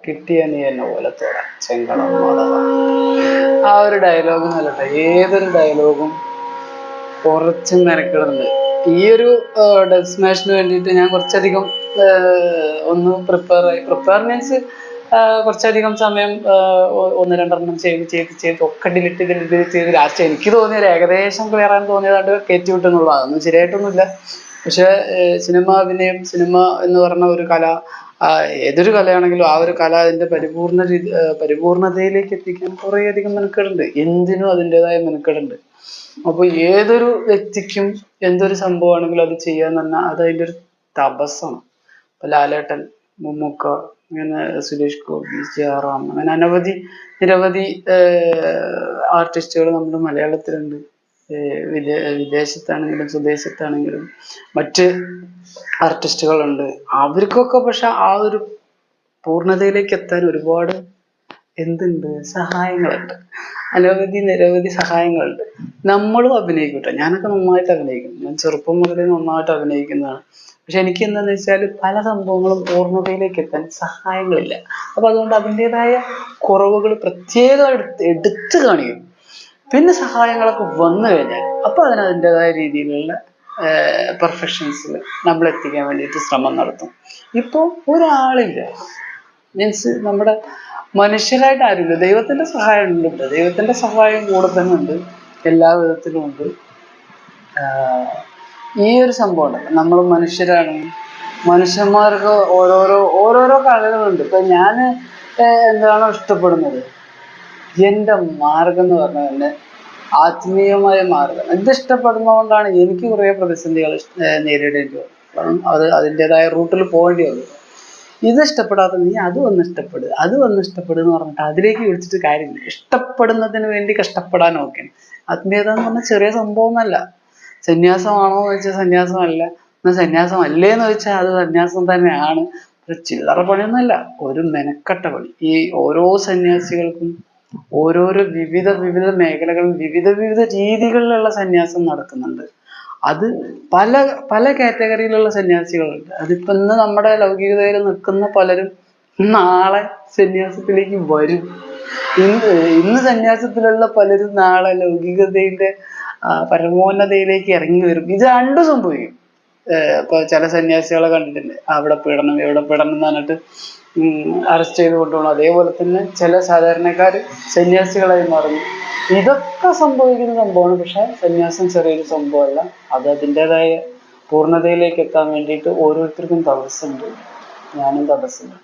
കിട്ടിയ നീ എന്നെ പോലെ തരാം ചെങ്കളം മാധവ. ആ ഒരു ഡയലോഗ് എന്നല്ലട്ടെ, ഏതൊരു ഡയലോഗും കുറച്ച് മെനക്കെടുന്നുണ്ട്. ഈ ഒരു ഡബ് സ്മാഷിന് വേണ്ടിയിട്ട് ഞാൻ കുറച്ചധികം ഒന്ന് പ്രിപ്പയർ മീൻസ് കുറച്ചധികം സമയം ഒന്ന് രണ്ടെണ്ണം ചെയ്ത് ഒക്കെ ഡിലിറ്റ് ചെയ്ത് ലാസ്റ്റ് എനിക്ക് തോന്നിയത് ഏകദേശം ക്ലിയർ ആണെന്ന് തോന്നിയതാണ്ട് കയറ്റി വിട്ടെന്നുള്ളൂ. അതൊന്നും ശരിയായിട്ടൊന്നുമില്ല. പക്ഷെ സിനിമ അഭിനയം, സിനിമ എന്ന് പറഞ്ഞ ഒരു കല, ഏതൊരു കലയാണെങ്കിലും ആ ഒരു കല അതിൻ്റെ പരിപൂർണതയിലേക്ക് എത്തിക്കാൻ കുറേയധികം മെനക്കേടുണ്ട്. എന്തിനും അതിൻ്റെതായ മെനക്കേടുണ്ട്. അപ്പോൾ ഏതൊരു വ്യക്തിക്കും എന്തൊരു സംഭവമാണെങ്കിലും അത് ചെയ്യാന്ന് പറഞ്ഞാൽ അത് അതിൻ്റെ ഒരു തപസ്സാണ്. ഇപ്പൊ ലാലേട്ടൻ, മമ്മൂക്ക, അങ്ങനെ സുരേഷ് ഗോപി, ജയറാം, അങ്ങനെ നിരവധി ആർട്ടിസ്റ്റുകൾ നമ്മുടെ മലയാളത്തിലുണ്ട്. വിദേശത്താണെങ്കിലും സ്വദേശത്താണെങ്കിലും മറ്റ് ആർട്ടിസ്റ്റുകളുണ്ട്. അവർക്കൊക്കെ പക്ഷെ ആ ഒരു പൂർണ്ണതയിലേക്ക് എത്താൻ ഒരുപാട് എന്തുണ്ട്, സഹായങ്ങളുണ്ട്. നിരവധി സഹായങ്ങളുണ്ട്. നമ്മളും അഭിനയിക്കട്ടെ, ഞാനൊക്കെ നന്നായിട്ട് അഭിനയിക്കും. ഞാൻ ചെറുപ്പം മുതലേ നന്നായിട്ട് അഭിനയിക്കുന്നതാണ്. പക്ഷെ എനിക്ക് എന്താന്ന് വെച്ചാൽ പല സംഭവങ്ങളും പൂർണ്ണതയിലേക്ക് എത്താൻ സഹായങ്ങളില്ല. അപ്പൊ അതുകൊണ്ട് അതിൻ്റെതായ കുറവുകൾ പ്രത്യേകം എടുത്തു കാണിക്കും. പിന്നെ സഹായങ്ങളൊക്കെ വന്നു കഴിഞ്ഞാൽ അപ്പൊ അതിൻ്റെതായ രീതിയിലുള്ള പെർഫെക്ഷൻസിൽ നമ്മൾ എത്തിക്കാൻ വേണ്ടിയിട്ട് ശ്രമം നടത്തും. ഇപ്പോൾ ഒരാളില്ല, മീൻസ് നമ്മുടെ മനുഷ്യരായിട്ട് ആരുമില്ല. ദൈവത്തിന്റെ സഹായം ഉണ്ട്. ദൈവത്തിന്റെ സഹായം കൂടെ തന്നെ ഉണ്ട്, എല്ലാ വിധത്തിലും ഉണ്ട്. ഈ ഒരു സംഭവം ഉണ്ട്. നമ്മൾ മനുഷ്യരാണ്, മനുഷ്യന്മാർക്ക് ഓരോരോ കലകളുണ്ട്. ഇപ്പൊ ഞാൻ എന്താണോ ഇഷ്ടപ്പെടുന്നത്, എൻ്റെ മാർഗം എന്ന് പറഞ്ഞാൽ തന്നെ ആത്മീയമായ മാർഗം. ഇത് ഇഷ്ടപ്പെടുന്നതുകൊണ്ടാണ് എനിക്ക് കുറേ പ്രതിസന്ധികൾ നേരിടേണ്ടി വന്നത്. കാരണം അതിൻ്റെതായ റൂട്ടിൽ പോകേണ്ടി വന്നു. ഇത് ഇഷ്ടപ്പെടാത്ത നീ അത് വന്ന് ഇഷ്ടപ്പെടുക എന്ന് പറഞ്ഞിട്ട് അതിലേക്ക് വിളിച്ചിട്ട് കാര്യമില്ല. ഇഷ്ടപ്പെടുന്നതിന് വേണ്ടി കഷ്ടപ്പെടാൻ നോക്കണം. ആത്മീയത എന്ന് പറഞ്ഞാൽ ചെറിയ സംഭവം ഒന്നല്ല. സന്യാസമാണോ എന്ന് ചോദിച്ചാൽ സന്യാസമല്ല. എന്നാൽ സന്യാസം അല്ലേന്ന് ചോദിച്ചാൽ അത് സന്യാസം തന്നെയാണ്. ഒരു ചില്ലറ പണിയൊന്നുമല്ല, ഒരു മെനക്കെട്ട പണി. ഈ ഓരോ സന്യാസികൾക്കും ഓരോരോ വിവിധ മേഖലകളിൽ വിവിധ രീതികളിലുള്ള സന്യാസം നടക്കുന്നുണ്ട്. അത് പല കാറ്റഗറിയിലുള്ള സന്യാസികളുണ്ട്. അതിപ്പോ ഇന്ന് നമ്മുടെ ലൗകികതയിൽ നിൽക്കുന്ന പലരും നാളെ സന്യാസത്തിലേക്ക് വരും. ഇന്ന് സന്യാസത്തിലുള്ള പലരും നാളെ ലൗകികതയുടെ പരമോന്നതയിലേക്ക് ഇറങ്ങി വരും. ഇത് രണ്ടും സംഭവിക്കും. ഇപ്പൊ ചില സന്യാസികളെ കണ്ടിട്ടുണ്ട്, അവിടെ പീഡനം ഇവിടെ പീഡനം എന്ന് പറഞ്ഞിട്ട് അറസ്റ്റ് ചെയ്ത് കൊണ്ടുപോകണം. അതേപോലെ തന്നെ ചില സാധാരണക്കാർ സന്യാസികളായി മാറുന്നു. ഇതൊക്കെ സംഭവിക്കുന്ന സംഭവമാണ്. പക്ഷെ സന്യാസം ചെറിയൊരു സംഭവമല്ല. അത് അതിൻ്റെതായ പൂർണ്ണതയിലേക്ക് എത്താൻ വേണ്ടിയിട്ട് ഓരോരുത്തർക്കും തപസ്സുണ്ട്. ഞാനും തപസ്സുണ്ട്.